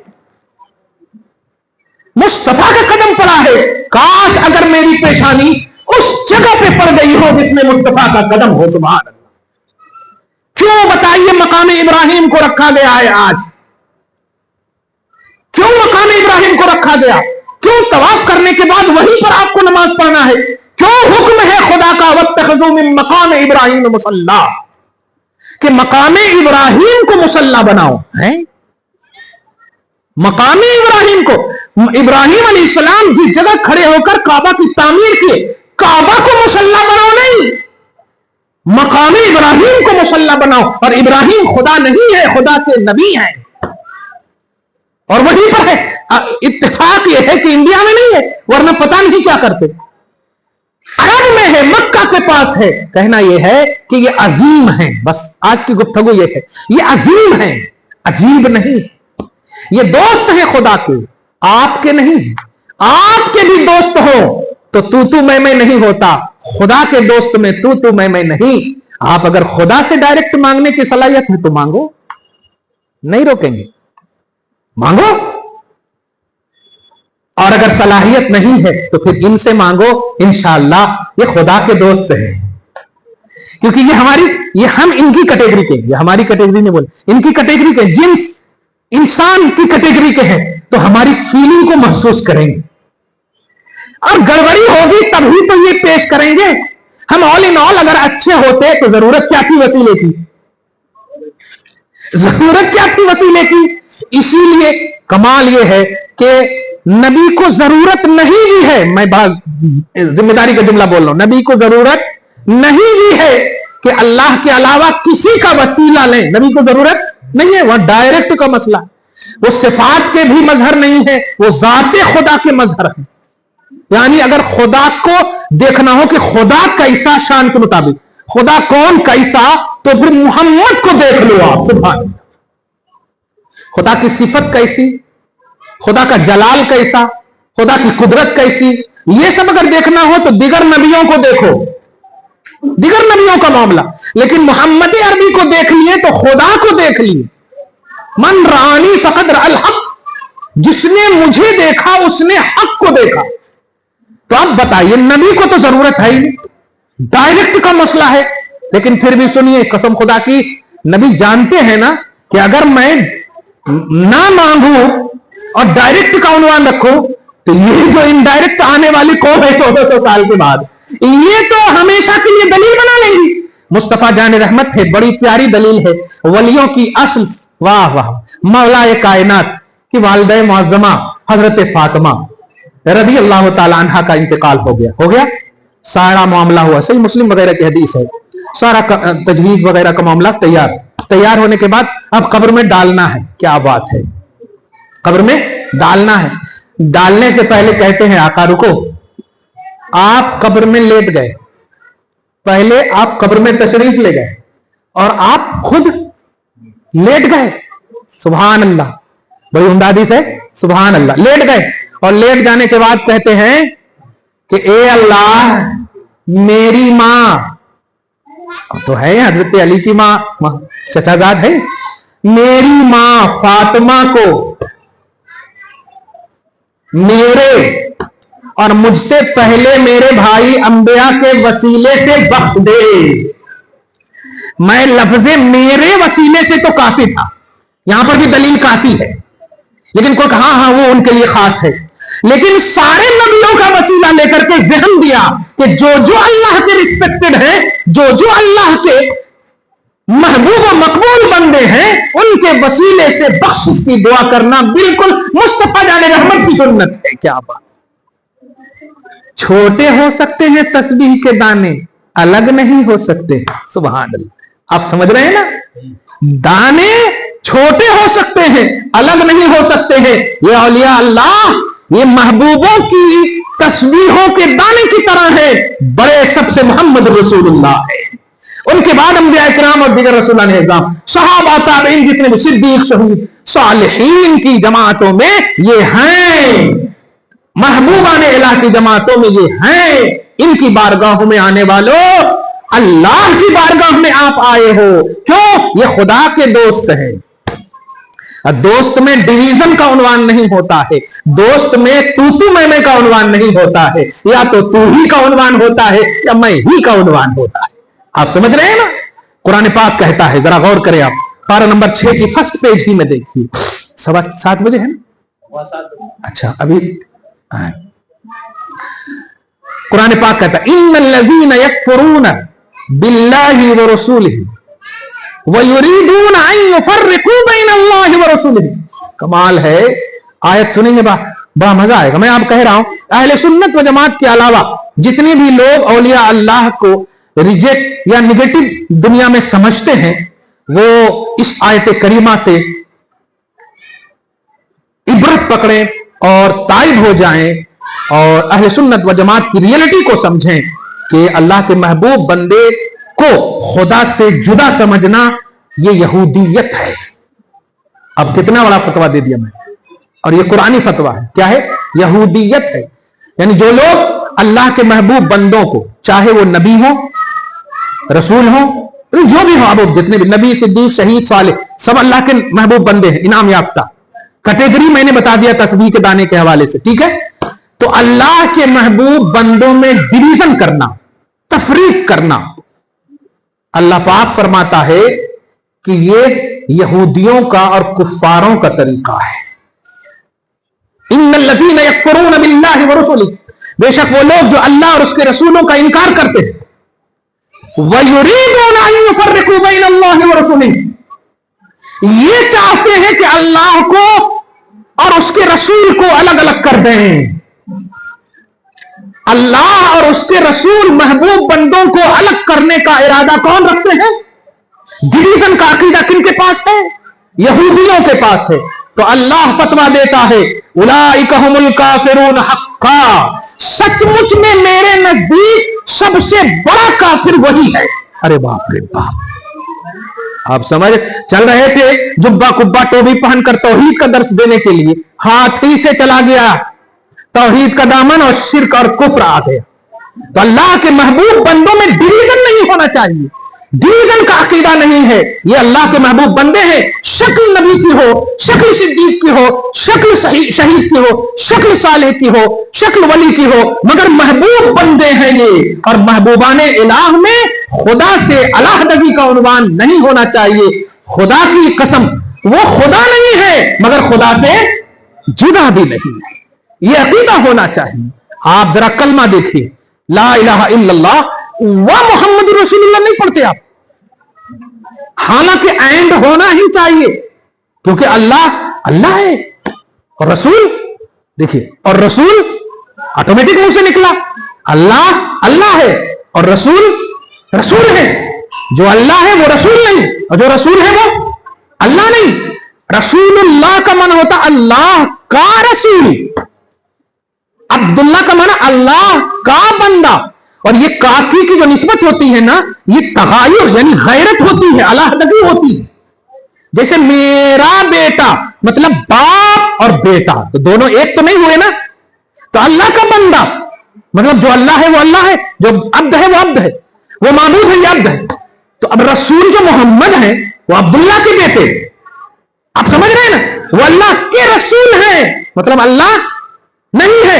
मुस्तफा का कदम पड़ा है। काश अगर मेरी पेशानी उस जगह पे पड़ गई हो जिसमें मुस्तफा का कदम हो। सुभान अल्लाह। क्यों बताइए मकाम इब्राहिम को रखा गया है आज? क्यों मकाम इब्राहिम को रखा गया? क्यों तवाफ करने के बाद वहीं पर आपको नमाज पढ़ना है? क्यों हुक्म है खुदा का वत्तखज़ू मिन मकाम इब्राहिम मुसल्ला, कि मकाम इब्राहिम को मुसल्ला बनाओ है? मकाम इब्राहिम को, इब्राहिम अलैहिस्सलाम जिस जगह खड़े होकर काबा की तामीर किए, काबा को मुसल्ला बनाओ नहीं, मकाम इब्राहिम को मुसल्ला बनाओ। और इब्राहिम खुदा नहीं है, खुदा के नबी हैं और वहीं पर है। इत्तेफाक यह है कि इंडिया में नहीं है, वरना पता नहीं क्या करते। अरब में है, मक्का के पास है। कहना यह है कि ये अजीम है। बस आज की गुफ्तगू ये है, ये अजीम है, अजीब नहीं। ये दोस्त है खुदा के, आपके नहीं। आपके भी दोस्त हो तो तू मैं नहीं होता, खुदा के दोस्त में तू मैं नहीं। आप अगर खुदा से डायरेक्ट मांगने की सलाहियत है तो मांगो, नहीं रोकेंगे, मांगो। और अगर सलाहियत नहीं है तो फिर इनसे मांगो, इंशाअल्लाह ये खुदा के दोस्त हैं। क्योंकि ये हम इनकी कैटेगरी के, ये हमारी कैटेगरी नहीं बोले, इनकी कैटेगरी के, जिन्स इंसान की कैटेगरी के हैं, तो हमारी फीलिंग को महसूस करेंगे। और गड़बड़ी होगी तभी तो ये पेश करेंगे। हम ऑल इन ऑल अगर अच्छे होते तो जरूरत क्या थी वसीले की? जरूरत क्या थी वसीले की? इसीलिए कमाल यह है कि नबी को जरूरत नहीं भी है, मैं जिम्मेदारी का जुमला बोल रहा हूं, नबी को जरूरत नहीं भी है कि अल्लाह के अलावा किसी का वसीला लें। नबी को जरूरत नहीं है, वह डायरेक्ट का मसला। वो सिफात के भी मजहर नहीं है, वो जाते खुदा के मजहर है। यानी अगर खुदा को देखना हो कि खुदा कैसा, शान के मुताबिक खुदा कौन कैसा, तो फिर मोहम्मद को देख लो आप। सुभान, खुदा की सिफत कैसी, खुदा का जलाल कैसा, खुदा की कुदरत कैसी, ये सब अगर देखना हो तो दिगर नबियों को देखो, दिगर नबियों का मामला। लेकिन मोहम्मद अरबी को देख लिए तो खुदा को देख लिए। मन रानी फकद रअल हक, जिसने मुझे देखा उसने हक को देखा। तो अब बताइए, नबी को तो जरूरत है ही नहीं, डायरेक्ट का मसला है। लेकिन फिर भी सुनिए, कसम खुदा की, नबी जानते हैं ना कि अगर मैं ना मांगू और डायरेक्ट का उन्वान रखो तो ये जो इनडायरेक्ट आने वाली कौम है 1400 साल के बाद, ये तो हमेशा के लिए दलील बना लेंगी। मुस्तफा जान रहमत है, बड़ी प्यारी दलील है, वलियों की असल। वाह वाह, मौलाए कायनात की वालिदा मुअज्जमा हजरत फातिमा रज़ी अल्लाह ताला अन्हा का इंतकाल हो गया। सारा मामला हुआ, सही मुस्लिम वगैरह की हदीस है, सारा तजवीज वगैरह का मामला तैयार होने के बाद अब कब्र में डालना है। क्या बात है, कब्र में डालना है। डालने से पहले कहते हैं आका रुको, आप कब्र में लेट गए, पहले आप कब्र में तशरीफ ले गए और आप खुद लेट गए। सुभान अल्लाह, बड़ी उम्दा हदीस है। सुभान अल्लाह, लेट गए और लेट जाने के बाद कहते हैं कि ए अल्लाह, मेरी मां तो है हजरत अली की मां, चचाजाद है, मेरी मां फातिमा को मेरे और मुझसे पहले मेरे भाई अंबिया के वसीले से बख्श दे। मैं लफ्ज़े मेरे वसीले से तो काफी था, यहां पर भी दलील काफी है, लेकिन कोई कहा हाँ वो उनके लिए खास है। लेकिन सारे नबियों का वसीला लेकर के ज़हन दिया कि जो अल्लाह के रिस्पेक्टेड है, जो अल्लाह के महबूब और मकबूल बंदे हैं, उनके वसीले से बख्शिश की दुआ करना बिल्कुल मुस्तफा जाने रहमत की सुन्नत है। क्या बात, छोटे हो सकते हैं तस्बीह के दाने, अलग नहीं हो सकते। सुभान अल्लाह, आप समझ रहे हैं ना, दाने छोटे हो सकते हैं, अलग नहीं हो सकते हैं। ये औलिया अल्लाह, ये महबूबों की तस्बीहों के दाने की तरह है। बड़े सबसे मोहम्मद रसूलुल्लाह है, उनके बाद अंबिया इकराम और दीगर रसूलान निज़ाम, सहाबा ताबईन, जितने भी सिद्दीक, शहीद, सालिहीन की जमातों में ये हैं। हैं, महबूबान इलाह की जमातों में ये हैं, इनकी बारगाहों में आने वालों, अल्लाह की बारगाह में आप आए हो। क्यों? ये खुदा के दोस्त हैं। दोस्त में डिवीजन का उन्वान नहीं होता है, दोस्त में तू मैं का उन्वान नहीं होता है, या तो तू ही का उन्वान होता है या मैं ही का उन्वान होता है। आप समझ रहे हैं ना? कुरान पाक कहता है, जरा गौर करें आप, पारा नंबर 6 की फर्स्ट पेज ही में देखिए, 7:15 बजे है ना? अच्छा, अभी कुरान पाक कहता है, इन्नल्लज़ीना यकफुरूना बिल्लाहि व रसूलिही व युरीदूना अन युफर्रिकू बैनल्लाहि व रसूलिही। कमाल है, आयत सुनेंगे बड़ा मजा आएगा। मैं आप कह रहा हूं, अहले सुन्नत व जमात के अलावा जितने भी लोग औलिया अल्लाह को रिजेक्ट या निगेटिव दुनिया में समझते हैं, वो इस आयत करीमा से इबरत पकड़ें और ताइब हो जाएं और अहले सुन्नत व जमात की रियलिटी को समझें कि अल्लाह के महबूब बंदे को खुदा से जुदा समझना ये यहूदियत है। अब कितना बड़ा फतवा दे दिया मैं, और ये कुरानी फतवा है। क्या है? यहूदियत है। यानी जो लोग अल्लाह के महबूब बंदों को, चाहे वो नबी हो, रसूल हो, जो भी हो, अब जितने भी नबी, सिद्दीक, शहीद, साले, सब अल्लाह के महबूब बंदे हैं, इनाम याफ्ता। कैटेगरी मैंने बता दिया तस्बीह के दाने के हवाले से, ठीक है? तो अल्लाह के महबूब बंदों में डिवीजन करना, तफरीक करना, अल्लाह पाक फरमाता है कि ये यहूदियों का और कुफ्फारों का तरीका है। इन्नल्लज़ीना यकफुरूना बिल्लाहि व रसूलिही, बेशक वो लोग जो अल्लाह और उसके रसूलों का इनकार करते हैं, व युरीदूना अन युफर्रिकू बैनल्लाहि व रसूलिही, ये चाहते हैं कि अल्लाह को और उसके रसूल को अलग अलग कर दें। अल्लाह और उसके रसूल महबूब बंदों को अलग करने का इरादा कौन रखते हैं? डिवीजन का अकीदा किनके पास है? यहूदियों के पास है। तो अल्लाह फतवा देता है, उलाइका हुमुल काफिरून हक्का, सचमुच में मेरे नजदीक सबसे बड़ा काफिर वही है। अरे बाप रे बाप, आप समझ चल रहे थे जुब्बा कुब्बा टोपी पहनकर तौहीद का दर्श देने के लिए, हाथ ही से चला गया तौहीद का दामन और शिर्क और कुफ्र आ गया। तो अल्लाह के महबूब बंदों में डिवीजन नहीं होना चाहिए, डिवीजन का अकीदा नहीं है। ये अल्लाह के महबूब बंदे हैं, शक्ल नबी की हो, शक्ल सिद्दीक की हो, शक्ल शहीद की हो, शक्ल सालेह की हो, शक्ल वली की हो, मगर महबूब बंदे हैं ये। और महबूबाने इलाह में खुदा से अलहदगी का उन्वान नहीं होना चाहिए। खुदा की कसम, वो खुदा नहीं है मगर खुदा से जुदा भी नहीं है, ये अकीदा होना चाहिए। आप जरा कलमा देखिए, ला इलाहा इल्लल्लाह व मुहम्मदुर रसूलुल्लाह नहीं पढ़ते आप, हालांकि एंड होना ही चाहिए, क्योंकि अल्लाह अल्लाह है और रसूल, देखिए, और रसूल ऑटोमेटिक मुंह से निकला, अल्लाह अल्लाह है और रसूल रसूल है। जो अल्लाह है वो रसूल नहीं, और जो रसूल है वो अल्लाह नहीं। रसूलुल्लाह का माना होता अल्लाह का रसूल, अब्दुल्ला का माना अल्लाह का बंदा। और ये काकी की जो निस्बत होती है ना, ये तगायुर यानी गैरत होती है, अलहदगी होती है। जैसे मेरा बेटा मतलब बाप और बेटा, तो दोनों एक तो नहीं हुए ना। तो अल्लाह का बंदा मतलब जो अल्लाह है वो अल्लाह है, जो अब्द है वो अब्द है, वो माबूद है ये अब्द है। तो अब रसूल जो मोहम्मद है वो अब्दुल्ला के बेटे, आप समझ रहे हैं ना, वो अल्लाह के रसूल है, मतलब अल्लाह नहीं है।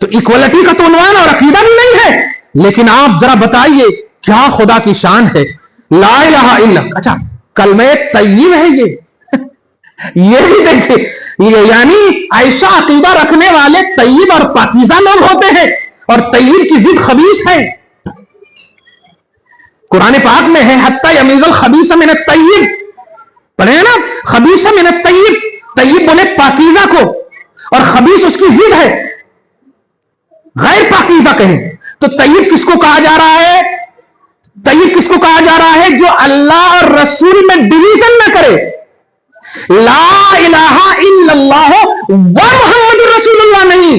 तो इक्वलिटी का तो उन्वान और अकीदा भी नहीं है। लेकिन आप जरा बताइए क्या खुदा की शान है, ला इलाहा इल्लल्लाह। अच्छा, कलमे तय्यब है ये भी देखिए, ये यानी ऐसा अकीदा रखने वाले तय्यब और पाकीज़ा लोग होते हैं, और तय्यब की जिद खबीस है। कुरान पाक में है हत्ता यमीज़ुल खबीस मिन तय्यब, पढ़े ना, खबीस मिन तय्यब, तय्यब बोले पाकीज़ा को और खबीस उसकी जिद है, गैर पाकीज़ा कहें तो तय्यब किसको कहा जा रहा है? तय्यब किसको कहा जा रहा है? जो अल्लाह और रसूल में डिवीजन ना करे। ला इलाहा इल्लल्लाह व मुहम्मदुर रसूलुल्लाह नहीं,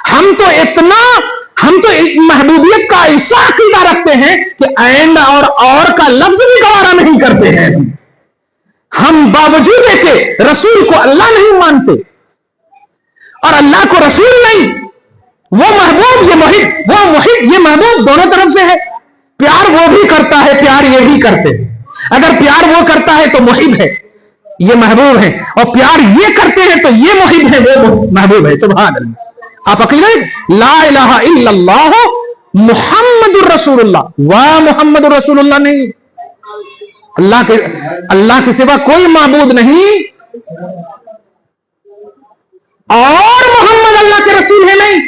हम तो एक महबूबियत का ऐसा अकीदा रखते हैं कि एंड और का लफ्ज भी गवारा नहीं करते हैं। हम बावजूद के रसूल को अल्लाह नहीं मानते, और अल्लाह को रसूल नहीं। वो महबूब, ये मुहिब, वो मुहिब, ये महबूब दोनों तरफ से है। प्यार वो भी करता है, प्यार ये भी करते हैं। अगर प्यार वो करता है तो मुहिब है, ये महबूब है, और प्यार ये करते हैं तो ये मुहिब है, वो महबूब है। सुभान अल्लाह। आप अकीदा ला इलाहा इल्लल्लाह मुहम्मदुर रसूलुल्लाह, वाह मुहम्मदुर रसूलुल्लाह नहीं, अल्लाह के सिवा कोई माबूद नहीं, और मोहम्मद अल्लाह के रसूल है नहीं।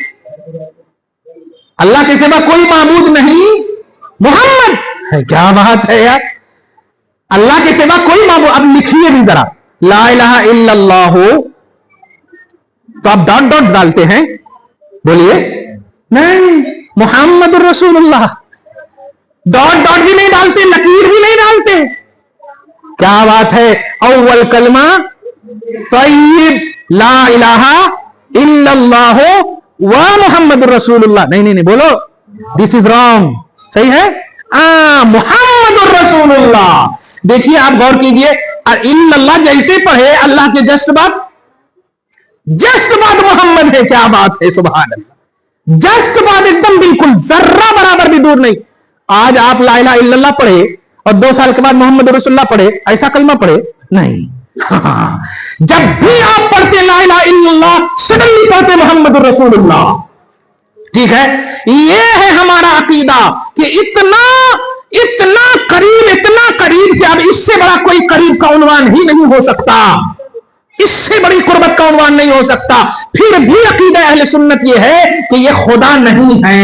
अल्लाह के सिवा कोई माबूद नहीं, मोहम्मद है। क्या बात है यार, अल्लाह के सिवा कोई माबूद। अब लिखिए भी जरा, ला इलाहा इल्लल्लाह, तो आप डॉट डॉट डालते हैं, बोलिए नहीं, मोहम्मद रसूलुल्लाह, डॉट डॉट भी नहीं डालते, लकीर भी नहीं डालते। क्या बात है, अव्वल कलमा तय्यब ला इलाहा इल्लल्लाह व मुहम्मद रसूलुल्लाह। नहीं नहीं नहीं, बोलो दिस इज रॉन्ग, सही है, मुहम्मद रसूलुल्लाह। देखिए आप गौर कीजिए, इल्लल्लाह जैसे पढ़े अल्लाह के जस्ट बाद मोहम्मद है। क्या बात है, सुभान अल्लाह, जस्ट बाद, एकदम बिल्कुल जर्रा बराबर भी दूर नहीं। आज आप ला इलाहा इल्लल्लाह पढ़े और 2 साल के बाद मोहम्मद रसूलुल्लाह पढ़े, ऐसा कलमा पढ़े नहीं। जब भी आप पढ़ते ला इलाहा इल्लल्लाह, सडनली पढ़ते मोहम्मद रसूलुल्लाह। ठीक है, ये है हमारा अकीदा कि इतना करीब कि अब इससे बड़ा कोई करीब का उन्वान ही नहीं हो सकता, इससे बड़ी कुर्बत का उन्वान नहीं हो सकता। फिर भी अकीदा अहले सुन्नत ये है कि ये खुदा नहीं है,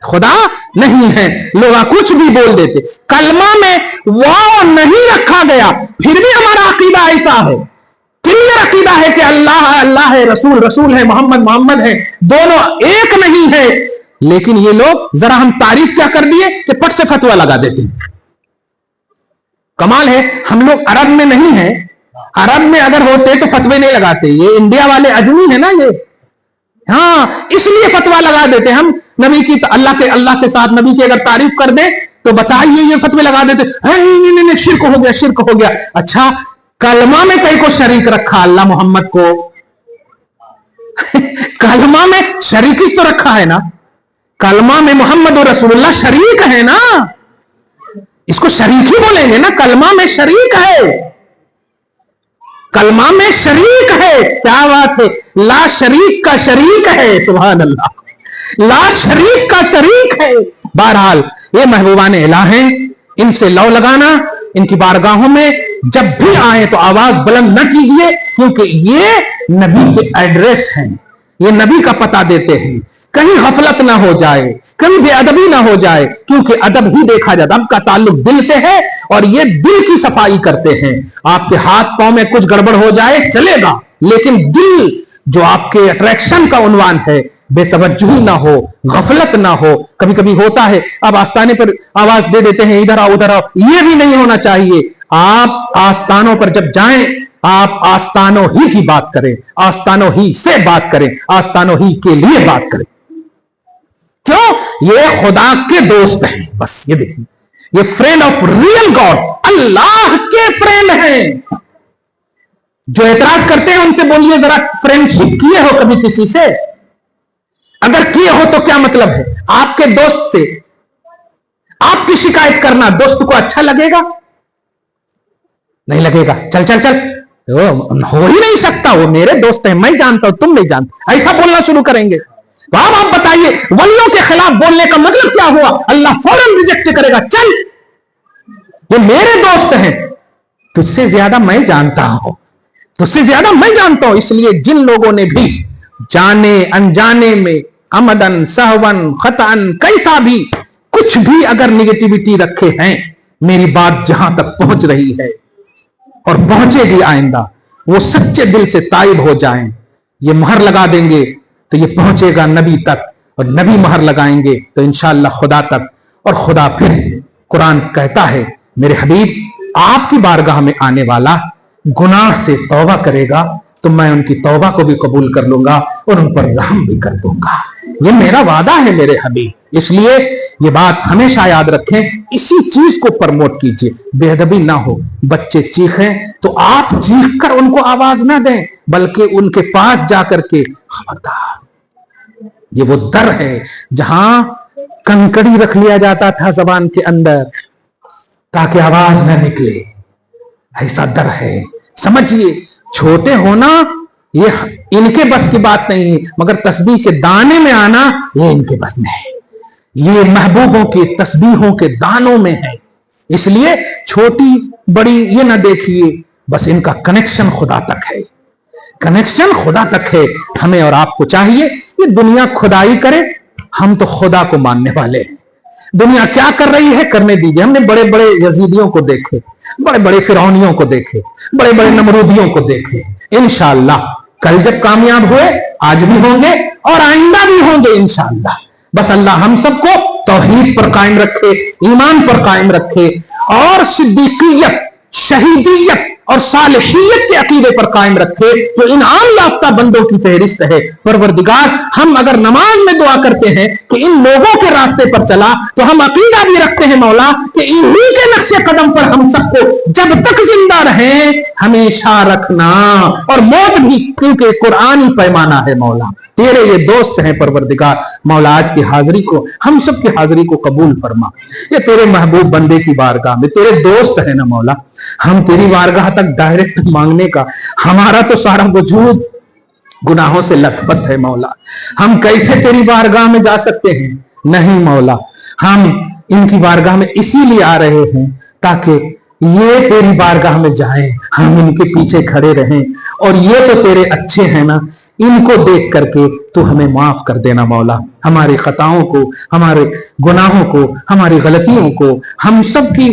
खुदा नहीं है। लोग कुछ भी बोल देते, कलमा में वाव नहीं रखा गया, फिर भी हमारा अकीदा ऐसा है, क्लियर अकीदा है कि अल्लाह अल्लाह है, रसूल रसूल है, मोहम्मद मोहम्मद है, दोनों एक नहीं है। लेकिन ये लोग, जरा हम तारीफ क्या कर दिए कि पट से फतवा लगा देते हैं। कमाल है, हम लोग अरब में नहीं है, अरब में अगर होते तो फतवे नहीं लगाते। ये इंडिया वाले अजमी है ना ये, हाँ, इसलिए फतवा लगा देते हम। नबी की, अल्लाह के साथ नबी की अगर तारीफ कर दे तो बताइए, ये फतवे लगा देते, नहीं शिर्क हो गया, शिर्क हो गया। अच्छा, कलमा में कहीं को शरीक रखा अल्लाह मोहम्मद को कलमा में शरीकी तो रखा है ना, कलमा में मोहम्मद और रसूलुल्लाह शरीक है ना, इसको शरीक ही बोलेंगे ना। कलमा में शरीक है, कलमा में शरीक है। क्या बात है, ला शरीक का शरीक है, सुभान अल्लाह, ला शरीक का शरीक है। बहरहाल ये महबूबान इलाह हैं, इनसे लौ लगाना, इनकी बारगाहों में जब भी आए तो आवाज बुलंद न कीजिए, क्योंकि ये नबी के एड्रेस हैं, ये नबी का पता देते हैं। कहीं गफलत ना हो जाए, कहीं बेअदबी ना हो जाए, क्योंकि अदब ही देखा जाता, अदब का ताल्लुक दिल से है, और ये दिल की सफाई करते हैं। आपके हाथ पांव में कुछ गड़बड़ हो जाए चलेगा, लेकिन दिल जो आपके अट्रैक्शन का उन्वान है, बेतवज्जुही ना हो, गफलत ना हो। कभी कभी होता है, अब आस्ताने पर आवाज दे देते हैं, इधर आओ उधर आओ, ये भी नहीं होना चाहिए। आप आस्थानों पर जब जाएं, आप आस्थानों ही की बात करें, आस्थानों ही से बात करें, आस्थानों ही के लिए बात करें। क्यों? ये खुदा के दोस्त हैं, बस ये देखिए, ये फ्रेंड ऑफ रियल गॉड, अल्लाह के फ्रेंड हैं। जो एतराज करते हैं उनसे बोलिए जरा, फ्रेंडशिप किए हो कभी किसी से? अगर किए हो तो क्या मतलब है? आपके दोस्त से आपकी शिकायत करना दोस्त को अच्छा लगेगा? नहीं लगेगा। चल चल चल, हो ही नहीं सकता, वो मेरे दोस्त हैं, मैं जानता हूं, तुम नहीं जानते, ऐसा बोलना शुरू करेंगे। तो अब आप बताइए, वलियों के खिलाफ बोलने का मतलब क्या हुआ? अल्लाह फौरन रिजेक्ट करेगा। चल, ये मेरे दोस्त हैं, तुझसे ज्यादा मैं जानता हूं, तुझसे ज्यादा मैं जानता हूं। इसलिए जिन लोगों ने भी जाने अनजाने में, अमदन सहवन खतन, कैसा भी कुछ भी अगर निगेटिविटी रखे हैं, मेरी बात जहां तक पहुंच रही है और पहुंचेगी आइंदा, वो सच्चे दिल से ताइब हो जाएं, ये मोहर लगा देंगे तो ये पहुंचेगा नबी तक, और नबी मोहर लगाएंगे तो इंशाअल्लाह खुदा तक। और खुदा फिर, कुरान कहता है, मेरे हबीब आपकी बारगाह में आने वाला गुनाह से तौबा करेगा तो मैं उनकी तौबा को भी कबूल कर लूंगा और उन पर रहम भी कर दूंगा। یہ میرا وعدہ ہے میرے حبیب. اس لیے یہ بات ہمیشہ یاد رکھیں, اسی چیز کو پرموٹ کیجئے. بے ادبی نہ ہو, بچے چیخیں تو آپ چیخ کر ان کو آواز نہ دیں, بلکہ ان کے پاس جا کر کے خبردار. یہ وہ در ہے جہاں کنکڑی رکھ لیا جاتا تھا زبان کے اندر تاکہ آواز نہ نکلے, ایسا در ہے. سمجھیے, چھوٹے ہونا یہ ان کے بس کی بات نہیں ہے, مگر تسبیح کے دانے میں آنا یہ ان کے بس میں ہے. یہ محبوبوں کے تسبیحوں کے دانوں میں ہے. اس لیے چھوٹی بڑی یہ نہ دیکھیے, بس ان کا کنیکشن خدا تک ہے, کنیکشن خدا تک ہے. ہمیں اور آپ کو چاہیے یہ دنیا خدائی کرے, ہم تو خدا کو ماننے والے ہیں. دنیا کیا کر رہی ہے کرنے دیجئے. ہم نے بڑے بڑے یزیدیوں کو دیکھے, بڑے بڑے فرعونیوں کو دیکھے, بڑے بڑے نمرودیوں کو دیکھے. انشاءاللہ کل جب کامیاب ہوئے آج بھی ہوں گے اور آئندہ بھی ہوں گے انشاءاللہ. بس اللہ ہم سب کو توحید پر قائم رکھے, ایمان پر قائم رکھے, اور صدیقیت, شہیدیت اور صالحیت کے عقیدے پر قائم رکھے جو انعام یافتہ بندوں کی فہرست ہے. پروردگار, ہم اگر نماز میں دعا کرتے ہیں کہ ان لوگوں کے راستے پر چلا, تو ہم عقیدہ بھی رکھتے ہیں مولا کہ انہی کے نقش قدم پر ہم سب کو جب تک زندہ رہیں ہمیشہ رکھنا, اور موت بھی, کیونکہ قرآنی پیمانہ ہے مولا. تیرے یہ دوست ہیں پروردگار. مولا آج کی حاضری کو, ہم سب کی حاضری کو قبول فرما. یہ تیرے محبوب بندے کی بارگاہ میں تیرے دوست ہیں نا مولا. ہم تیری بارگاہ تک ڈائریکٹ مانگنے کا, ہمارا تو سارا وجود گناہوں سے لت پت ہے مولا. ہم کیسے تیری بارگاہ میں جا سکتے ہیں؟ نہیں مولا, ہم ان کی بارگاہ میں اسی لیے آ رہے ہیں تاکہ یہ تیری بارگاہ میں جائیں, ہم ان کے پیچھے کھڑے رہیں. اور یہ تو تیرے اچھے ہیں نا, ان کو دیکھ کر کے تو ہمیں معاف کر دینا مولا. ہماری خطاؤں کو, ہمارے گناہوں کو, ہماری غلطیوں کو, ہم سب کی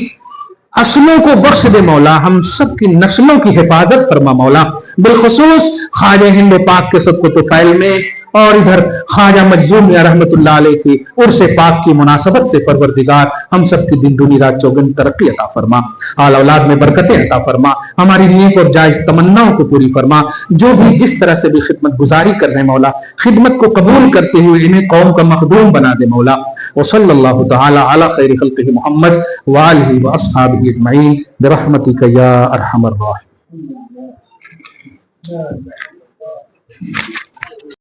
اصلوں کو بخش دے مولا. ہم سب کی نسلوں کی حفاظت فرما مولا. بالخصوص خواجہ ہند پاک کے سب کو طفیل میں, اور ادھر خواجہ مجذوب میاں رحمت اللہ علیہ کی عرس پاک کی مناسبت سے پروردگار ہم سب کی دن دنی رات چوگن ترقی عطا فرما, آل اولاد میں برکتیں عطا فرما, ہماری نیک اور جائز تمناؤں کو پوری فرما. جو بھی جس طرح سے بھی خدمت گزاری کر رہے ہیں مولا, خدمت کو قبول کرتے ہوئے انہیں قوم کا مخدوم بنا دے مولا. وصلی اللہ تعالی علی خیر خلقہ محمد وآلہ واصحابہ اجمعین برحمتک یا ارحم الراحمین.